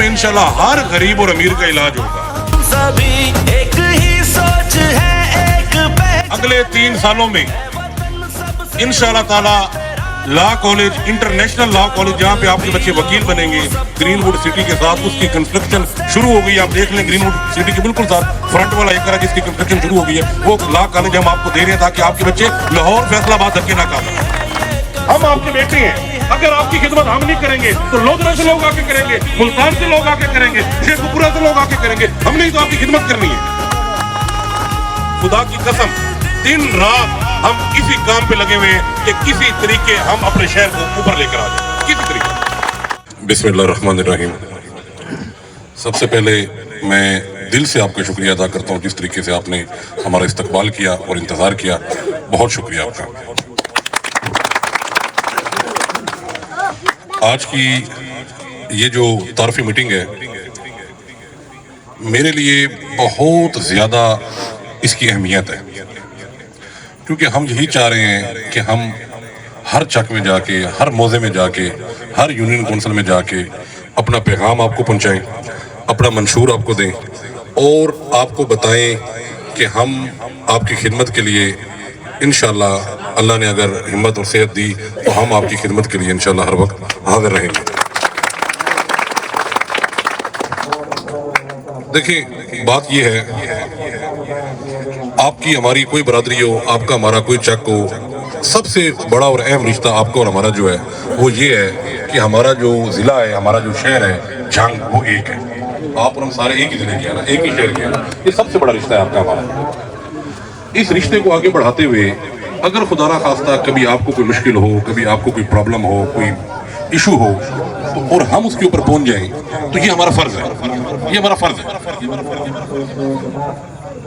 में इंशाल्लाह हर गरीब और अमीर का इलाज होगा। सभी एक ही सोच है, एक अगले 3 सालों में इंशाल्लाह ताला law college, international law college, जहाँ पे आपके बच्चे वकील बनेंगे, ग्रीनवुड सिटी के साथ उसकी कंस्ट्रक्शन शुरू हो गई। आप देख लें ग्रीनवुड सिटी के बिल्कुल साथ फ्रंट वाला एक तरह जिसकी कंस्ट्रक्शन शुरू हो गई है, वो लॉ कॉलेज हम आपको दे रहे हैं ताकि आपके बच्चे लाहौर फैसलाबाद धक्के ना खा सकें। हम आपके बेटे हैं, अगर आपकी खिदमत हम नहीं करेंगे तो लोधरा से लोग आके करेंगे, मुल्तान से लोग आके करेंगे, शेखपुरा से लोग आके करेंगे। हमने ही तो आपकी खिदमत करनी है। खुदा की कसम दिन रात हम इसी काम पे लगे हुए हैं कि किसी तरीके हम अपने शहर को ऊपर लेकर आ जाए, किसी तरीके। बिस्मिल्लाहिर्रहमानिर्रहीम। सबसे पहले मैं दिल से आपका शुक्रिया अदा करता हूँ जिस तरीके से आपने हमारा इस्तकबाल किया और इंतज़ार किया, बहुत शुक्रिया आपका। आज की ये जो तारफ़ी मीटिंग है मेरे लिए बहुत ज़्यादा इसकी अहमियत है, क्योंकि हम यही चाह रहे हैं कि हम हर चक में जाके, हर मौज़े में जाके, हर यूनियन कौंसिल में जाके अपना पैगाम आपको पहुंचाएं, अपना मंशूर आपको दें और आपको बताएं कि हम आपकी खिदमत के लिए इंशाअल्लाह, अल्लाह ने अगर हिम्मत और सेहत दी तो हम आपकी खिदमत के लिए इंशाअल्लाह हर वक्त हाजिर रहेंगे। देखिए बात ये है, आपकी हमारी कोई बरादरी हो, आपका हमारा कोई चक हो, सबसे बड़ा और अहम रिश्ता आपका और हमारा जो है वो ये है कि हमारा जो ज़िला है, हमारा जो शहर है जंग, वो एक है। आप और हम सारे एक ही ज़िले के हैं ना, एक ही शहर के हैं ना, ये सबसे बड़ा रिश्ता है आपका हमारा। इस रिश्ते को आगे बढ़ाते हुए अगर खुदा ना खास्ता कभी आपको कोई मुश्किल हो, कभी आपको कोई प्रॉब्लम हो, कोई इशू हो तो और हम उसके ऊपर पहुंच जाएं तो ये हमारा फ़र्ज़ है, ये हमारा फ़र्ज़ है।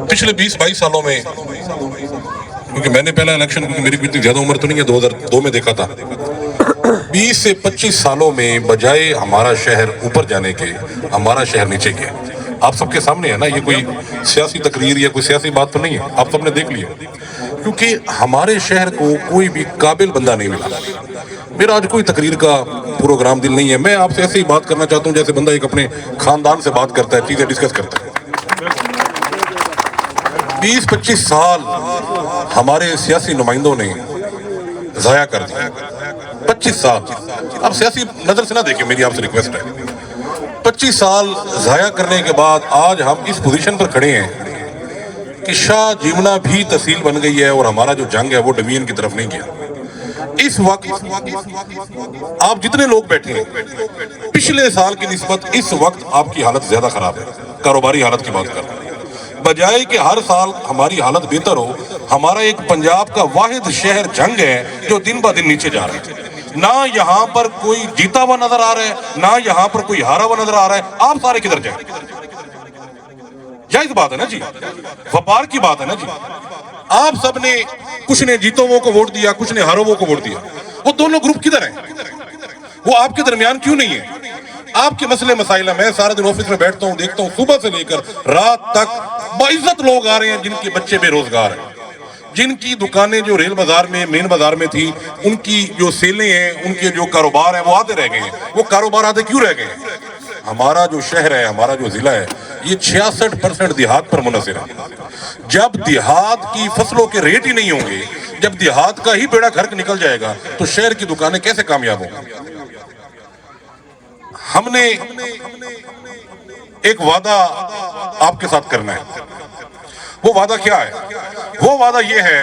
पिछले 20-22 सालों में, क्योंकि मैंने पहला इलेक्शन, क्योंकि मेरी इतनी ज़्यादा उम्र तो नहीं है, 2002 में देखा था, 20 से 25 सालों में बजाय हमारा शहर ऊपर जाने के हमारा शहर नीचे गया। आप सबके सामने है ना, ये कोई सियासी तकरीर या कोई सियासी बात तो नहीं है, आप सबने देख लिया। क्योंकि हमारे शहर को कोई भी काबिल बंदा नहीं मिला। मेरा आज कोई तकरीर का प्रोग्राम दिल नहीं है, मैं आपसे ऐसे ही बात करना चाहता हूँ जैसे बंदा एक अपने खानदान से बात करता है, चीज़ें डिस्कस करता है। 20-25 साल हमारे सियासी नुमाइंदों ने ज़ाया कर दिया, 25 साल। अब सियासी नज़र से ना देखें, मेरी आपसे रिक्वेस्ट है। 25 साल ज़ाया करने के बाद आज हम इस पोजीशन पर खड़े हैं कि शाह जीवना भी तहसील बन गई है और हमारा जो जंग है वो डिवीजन की तरफ नहीं गया। इस वक्त आप जितने लोग बैठे हैं, पिछले साल की निस्बत इस वक्त आपकी हालत ज्यादा खराब है। कारोबारी हालत की बात कर रहे हैं, बजाय कि हर साल हमारी हालत बेहतर हो, हमारा एक पंजाब का वाहिद शहर जंग है जो दिन ब दिन नीचे जा रहा है। ना यहाँ पर कोई जीता हुआ नजर आ रहा है, ना यहाँ पर कोई हारा हुआ नजर आ रहा है। आप सारे किधर जाए? जायज बात है ना जी, व्यापार की बात है ना जी। आप सब ने, कुछ ने जीतों को वोट दिया, कुछ ने हारों को वोट दिया। वो दोनों ग्रुप किधर हैं? वो आपके दरमियान क्यों नहीं है? आपके मसले मसाइल, मैं सारा दिन ऑफिस में बैठता हूँ, देखता हूँ सुबह से लेकर रात तक बाइज्जत लोग आ रहे हैं जिनके बच्चे बेरोजगार हैं, जिनकी दुकानें जो रेल बाजार में, मेन बाजार में थी, उनकी जो सेलें हैं, उनके जो कारोबार है वो आधे रह गए हैं। वो कारोबार आधे क्यों रह गए हैं? हमारा जो शहर है, हमारा जो जिला है, ये 66% देहात पर मुनहसर है। जब देहात की फसलों के रेट ही नहीं होंगे, जब देहात का ही बेड़ा गर्क निकल जाएगा तो शहर की दुकानें कैसे कामयाब होंगी? हमने एक वादा आपके साथ करना है। वो वादा क्या है? वो वादा ये है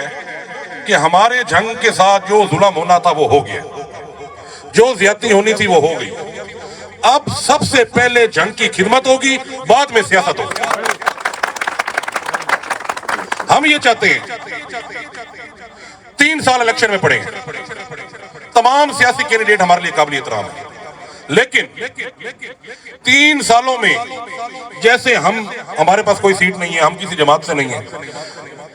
कि हमारे जंग के साथ जो जुल्म होना था वो हो गया, जो ज्यादती होनी थी वो हो गई। अब सबसे पहले जंग की खिदमत होगी, बाद में सियासत होगी। हम ये चाहते हैं 3 साल इलेक्शन में पड़ेंगे, तमाम सियासी कैंडिडेट हमारे लिए काबिल एहतराम है, लेकिन 3 सालों में जैसे हमारे पास कोई सीट नहीं है, हम किसी जमात से नहीं है,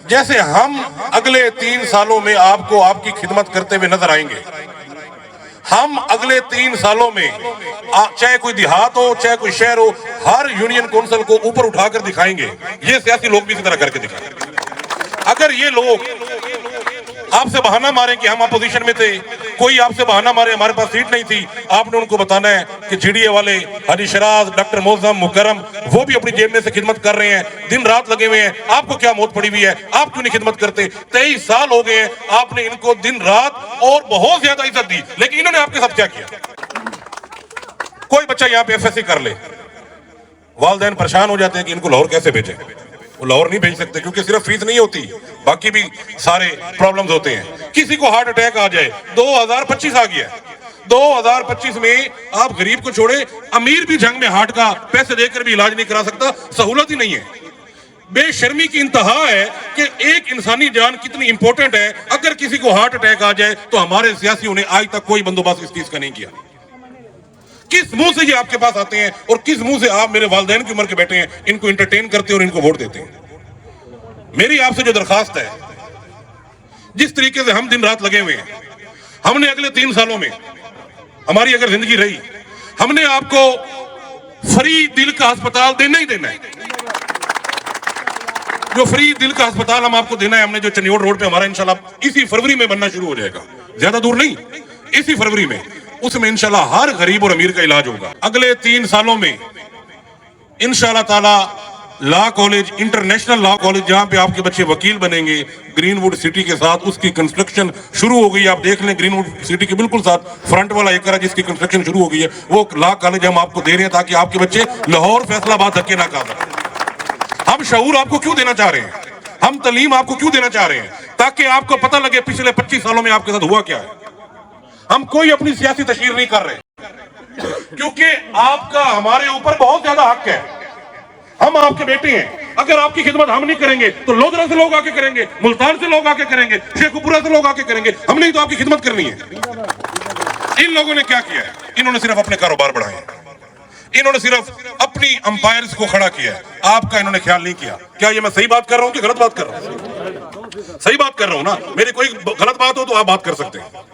जैसे हम अगले 3 सालों में आपको आपकी खिदमत करते हुए नजर आएंगे, हम अगले 3 सालों में चाहे कोई देहात हो, चाहे कोई शहर हो, हर यूनियन काउंसिल को ऊपर उठाकर दिखाएंगे। ये सियासी लोग भी इसी तरह करके दिखाएंगे। अगर ये लोग आपसे बहाना मारें कि हम अपोजिशन में थे, कोई आपसे बहाना मारे हमारे पास सीट नहीं थी, आपने उनको बताना है कि जीडीए वाले हाजी शराज, डॉक्टर मोज़म, मुकरम, वो भी अपनी जेब में से खिदमत कर रहे हैं, दिन रात लगे हुए हैं, आपको क्या मौत पड़ी हुई है, आप क्यों नहीं खिदमत करते? 23 साल हो गए हैं, आपने इनको दिन रात और बहुत ज्यादा इज्जत दी, लेकिन इन्होंने आपके साथ क्या किया? कोई बच्चा यहाँ पे एफएससी कर ले, वालिदैन परेशान हो जाते हैं कि इनको लाहौर कैसे भेजें। वो लाहौर नहीं भेज सकते क्योंकि सिर्फ फीस नहीं होती, बाकी भी सारे प्रॉब्लम्स होते हैं। किसी को हार्ट अटैक आ जाए, 2025 आ गया है, 2025 में आप गरीब को छोड़े, अमीर भी जंग में हार्ट का पैसे देकर भी इलाज नहीं करा सकता, सहूलत ही नहीं है। बेशर्मी की इंतहा है कि एक इंसानी जान कितनी इंपॉर्टेंट है। अगर किसी को हार्ट अटैक आ जाए तो हमारे सियासियों ने आज तक कोई बंदोबस्त इस चीज का नहीं किया। किस मुंह से ये आपके पास आते हैं और किस मुंह से आप मेरे वालिदैन की उम्र के बैठे हैं, इनको एंटरटेन करते हैं और इनको वोट देते हैं। मेरी आपसे जो दरखास्त है, जिस तरीके से हम दिन रात लगे हुए हैं, हमने अगले 3 सालों में हमारी अगर जिंदगी रही, हमने आपको फ्री दिल का अस्पताल देना ही देना है। जो फ्री दिल का अस्पताल हम आपको देना है, हमने जो चनियोड़ रोड पे हमारा इंशाल्लाह इसी फरवरी में बनना शुरू हो जाएगा, ज्यादा दूर नहीं, इसी फरवरी में, उसमें इंशाल्लाह हर गरीब और अमीर का इलाज होगा। अगले 3 सालों में इंशाल्लाह ताला law college, international law college, जहां पे आपके बच्चे वकील बनेंगे, ग्रीनवुड सिटी के साथ उसकी कंस्ट्रक्शन शुरू हो गई है। आप देख लें, ग्रीनवुड सिटी के बिल्कुल साथ फ्रंट वाला एकड़ जिसकी कंस्ट्रक्शन शुरू हो गई है, वो लॉ कॉलेज हम आपको दे रहे हैं ताकि आपके बच्चे लाहौर फैसलाबाद धक्के ना खा सकें। हम शऊर आपको क्यों देना चाह रहे हैं, हम तालीम आपको क्यों देना चाह रहे हैं, ताकि आपको पता लगे पिछले 25 सालों में आपके साथ हुआ क्या है। हम कोई अपनी सियासी तशहीर नहीं कर रहे, क्योंकि आपका हमारे ऊपर बहुत ज्यादा हक है। हम आपके बेटे हैं, अगर आपकी खिदमत हम नहीं करेंगे तो लोधरा से लोग आके करेंगे, मुल्तान से लोग आके करेंगे, शेखुपुरा से लोग आके करेंगे, हमने ही तो आपकी खिदमत करनी है। इन लोगों ने क्या किया है? इन्होंने सिर्फ अपने कारोबार बढ़ाए, इन्होंने सिर्फ अपनी अंपायर्स को खड़ा किया है, आपका इन्होंने ख्याल नहीं किया। क्या ये मैं सही बात कर रहा हूं कि गलत बात कर रहा हूं? सही बात कर रहा हूं ना, मेरी कोई गलत बात हो तो आप बात कर सकते हैं।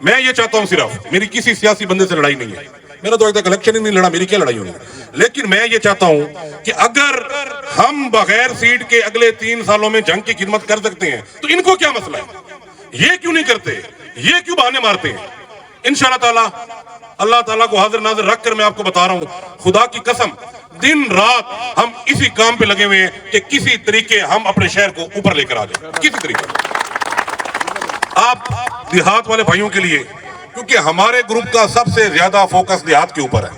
मैं ये चाहता हूं, सिर्फ मेरी किसी सियासी बंदे से लड़ाई नहीं है, मेरा तो अभी तक इलेक्शन ही नहीं लड़ा, मेरी क्या लड़ाई होनी है। लेकिन मैं ये चाहता हूं कि अगर हम बगैर सीट के अगले 3 सालों में जंग की खिदमत कर सकते हैं तो इनको क्या मसला है? ये क्यों नहीं करते, ये क्यों बहाने मारते हैं? इंशाल्लाह ताला, अल्लाह ताला को हाजिर नाजिर रख कर मैं आपको बता रहा हूं, खुदा की कसम, दिन रात हम इसी काम पे लगे हुए हैं कि किसी तरीके हम अपने शहर को ऊपर लेकर आ जाए, किसी तरीके। आप देहात वाले भाइयों के लिए, क्योंकि हमारे ग्रुप का सबसे ज्यादा फोकस देहात के ऊपर है,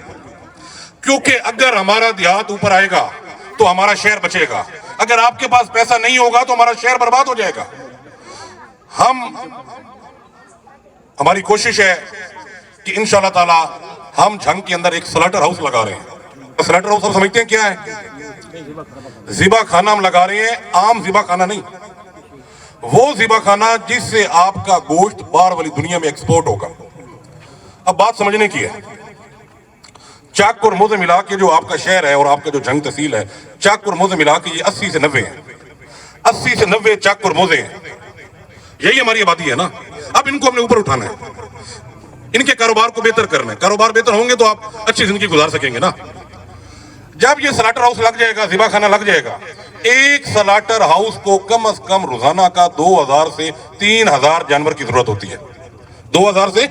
क्योंकि अगर हमारा देहात ऊपर आएगा तो हमारा शहर बचेगा, अगर आपके पास पैसा नहीं होगा तो हमारा शहर बर्बाद हो जाएगा। हमारी कोशिश है कि इंशाल्लाह ताला हम झंग के अंदर एक स्लॉटर हाउस लगा रहे हैं। स्लॉटर हाउस आप समझते हैं क्या है? ज़िबा खाना हम लगा रहे हैं, आम ज़िबा खाना नहीं, वो ज़िबा खाना जिससे आपका गोश्त बाहर वाली दुनिया में एक्सपोर्ट होगा। अब बात समझने की है, चक और मोज़े मिला के जो आपका शहर है और आपका जो जंग तहसील है, चक और मोज़े मिला के ये 80 से 90 है, 80 से 90 चक और मोज़े हैं, यही हमारी आबादी है ना। अब इनको हमने ऊपर उठाना है, इनके कारोबार को बेहतर करना है। कारोबार बेहतर होंगे तो आप अच्छी जिंदगी गुजार सकेंगे ना। जब ये स्लॉटर हाउस लग जाएगा, ज़िबा खाना लग जाएगा, एक स्लॉटर हाउस को कम से कम रोजाना का 2000 से 3000 जानवर की जरूरत होती है, 2000 से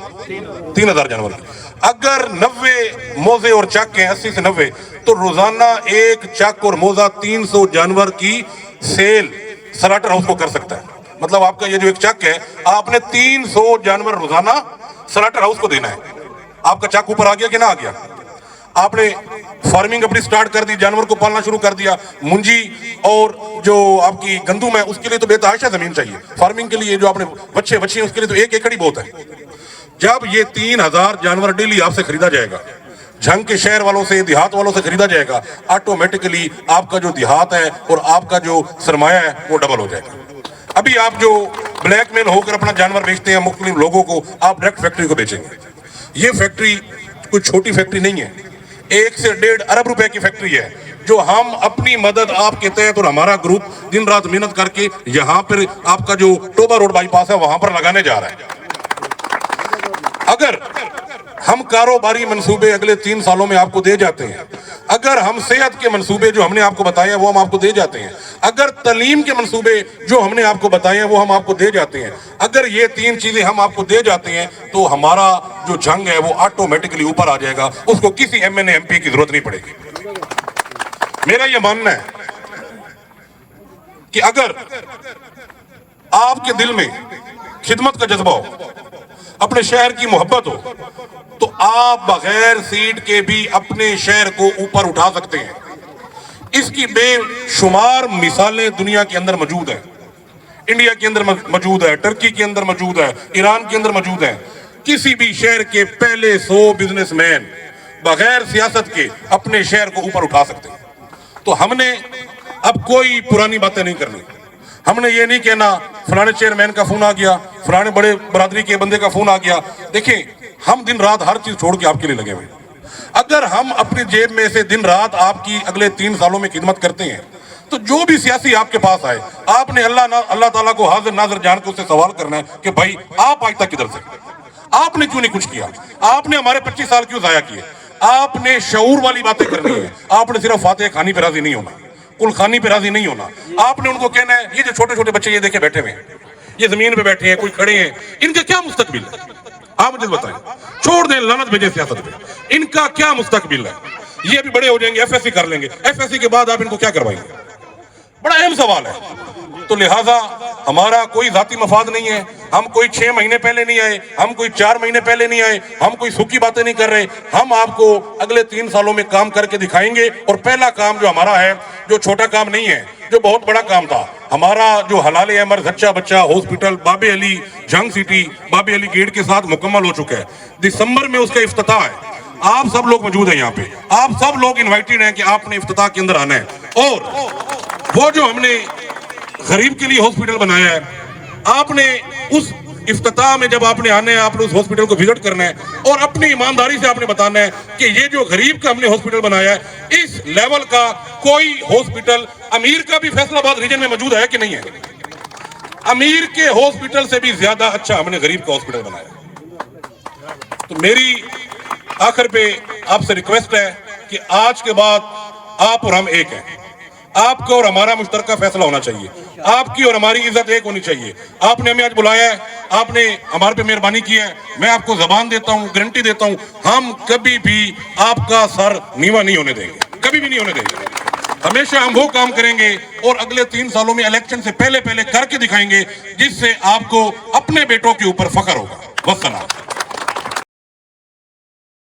3000 जानवर की। अगर 90 मोजे और चक हैं, 80 से 90, तो रोजाना एक चक और मोजा 300 जानवर की सेल स्लॉटर हाउस को कर सकता है। मतलब आपका ये जो एक चक है, आपने 300 जानवर रोजाना स्लॉटर हाउस को देना है। आपका चक ऊपर आ गया कि ना आ गया? आपने फार्मिंग अपनी स्टार्ट कर दी, जानवर को पालना शुरू कर दिया। मुंजी और जो आपकी गंदुम है उसके लिए तो बेतहाशा जमीन चाहिए, फार्मिंग के लिए जो आपने बच्चे बच्चे हैं उसके लिए तो एक एकड़ ही बहुत है। जब ये 3000 जानवर डेली आपसे खरीदा जाएगा, झंग के शहर वालों से, देहात वालों से खरीदा जाएगा, ऑटोमेटिकली आपका जो देहात है और आपका जो सरमाया है वो डबल हो जाएगा। अभी आप जो ब्लैकमेल होकर अपना जानवर बेचते हैं मुख्तलिफ लोगों को, आप डायरेक्ट फैक्ट्री को बेचेंगे। ये फैक्ट्री कोई छोटी फैक्ट्री नहीं है, 1 से 1.5 अरब रुपए की फैक्ट्री है, जो हम अपनी मदद आपके तहत और हमारा ग्रुप दिन रात मेहनत करके यहाँ पर आपका जो टोबा रोड बाईपास है वहां पर लगाने जा रहा है। अगर हम कारोबारी मंसूबे अगले 3 सालों में आपको दे जाते हैं اگر ہم صحت کے منصوبے جو ہم نے آپ کو بتایا وہ ہم آپ کو دے جاتے ہیں, اگر تعلیم کے منصوبے جو ہم نے آپ کو بتائے ہیں وہ ہم آپ کو دے جاتے ہیں, اگر یہ 3 چیزیں ہم آپ کو دے جاتے ہیں تو ہمارا جو جنگ ہے وہ آٹومیٹکلی اوپر آ جائے گا, اس کو کسی M N A M P کی ضرورت نہیں پڑے گی. میرا یہ ماننا ہے کہ اگر آپ کے دل میں خدمت کا جذبہ ہو, اپنے شہر کی محبت ہو, تو آپ بغیر سیٹ کے بھی اپنے شہر کو اوپر اٹھا سکتے ہیں. اس کی بے شمار مثالیں دنیا کے اندر موجود ہیں, انڈیا کے اندر موجود ہے, ٹرکی کے اندر موجود ہے, ایران کے اندر موجود ہے. کسی بھی شہر کے پہلے 100 بزنس مین بغیر سیاست کے اپنے شہر کو اوپر اٹھا سکتے ہیں. تو ہم نے اب کوئی پرانی باتیں نہیں کرنی. ہم نے یہ نہیں کہنا فلانے چیئرمین کا فون آ گیا, فلانے بڑے برادری کے بندے کا فون آ گیا. دیکھیں, ہم دن رات ہر چیز چھوڑ کے آپ کے لیے لگے ہوئے ہیں. اگر ہم اپنی جیب میں سے دن رات آپ کی اگلے 3 سالوں میں خدمت کرتے ہیں تو جو بھی سیاسی آپ کے پاس آئے, آپ نے اللہ تعالیٰ کو حاضر ناظر جان کے اس سے سوال کرنا ہے کہ بھائی آپ آج تک کدھر سے, آپ نے کیوں نہیں کچھ کیا, آپ نے ہمارے 25 سال کیوں ضائع کیے. آپ نے شعور والی باتیں کرنی ہے. آپ نے صرف فاتح خانی پہ راضی نہیں ہونا, کل خانی پہ راضی نہیں ہونا. آپ نے ان کو کہنا ہے یہ جو چھوٹے چھوٹے بچے یہ دیکھے بیٹھے ہوئے ہیں, یہ زمین پہ بیٹھے ہیں, کوئی کھڑے ہیں, ان کا کیا مستقبل ہے, آپ مجھے بتائیں. چھوڑ دیں لعنت بھیجیں سیاست پہ, ان کا کیا مستقبل ہے. یہ بھی بڑے ہو جائیں گے, ایف ایس سی کر لیں گے, ایف ایس سی کے بعد آپ ان کو کیا کروائیں گے, بڑا اہم سوال ہے. تو لہٰذا ہمارا کوئی ذاتی مفاد نہیں ہے. ہم کوئی 6 مہینے پہلے نہیں آئے, ہم کوئی 4 مہینے پہلے نہیں آئے, ہم کوئی سوکھی باتیں نہیں کر رہے. ہم آپ کو اگلے 3 سالوں میں کام کر کے دکھائیں گے. اور پہلا کام جو ہمارا ہے, جو چھوٹا کام نہیں ہے, جو بہت بڑا کام تھا ہمارا, جو حلال احمر زچہ بچہ ہاسپٹل بابے علی جنگ سٹی بابے علی گیٹ کے ساتھ مکمل ہو چکا ہے. دسمبر میں اس کا افتتاح ہے. آپ سب لوگ موجود ہیں یہاں پہ, آپ سب لوگ انوائٹڈ ہیں کہ آپ نے افتتاح کے اندر آنا ہے. اور وہ جو ہم نے غریب کے لیے ہاسپٹل بنایا ہے, آپ نے اس افتتاح میں جب آپ نے آنا ہے, آپ نے اس ہاسپٹل کو وزٹ کرنا ہے اور اپنی ایمانداری سے آپ نے بتانا ہے کہ یہ جو غریب کا ہم نے ہاسپٹل بنایا ہے, اس لیول کا کوئی ہاسپٹل امیر کا بھی فیصل آباد ریجن میں موجود ہے کہ نہیں ہے. امیر کے ہاسپٹل سے بھی زیادہ اچھا ہم نے غریب کا ہاسپٹل بنایا. تو میری آخر پہ آپ سے ریکویسٹ ہے کہ آج کے بعد آپ اور ہم ایک ہیں. آپ کا اور ہمارا مشترکہ فیصلہ ہونا چاہیے. آپ کی اور ہماری عزت ایک ہونی چاہیے. آپ نے ہمیں آج بلایا ہے, آپ نے ہمارے پہ مہربانی کی ہے. میں آپ کو زبان دیتا ہوں, گارنٹی دیتا ہوں, ہم کبھی بھی آپ کا سر نیوا نہیں ہونے دیں گے, کبھی بھی نہیں ہونے دیں گے. ہمیشہ ہم وہ کام کریں گے اور اگلے 3 سالوں میں الیکشن سے پہلے کر کے دکھائیں گے جس سے آپ کو اپنے بیٹوں کے اوپر فخر ہوگا. والسلام.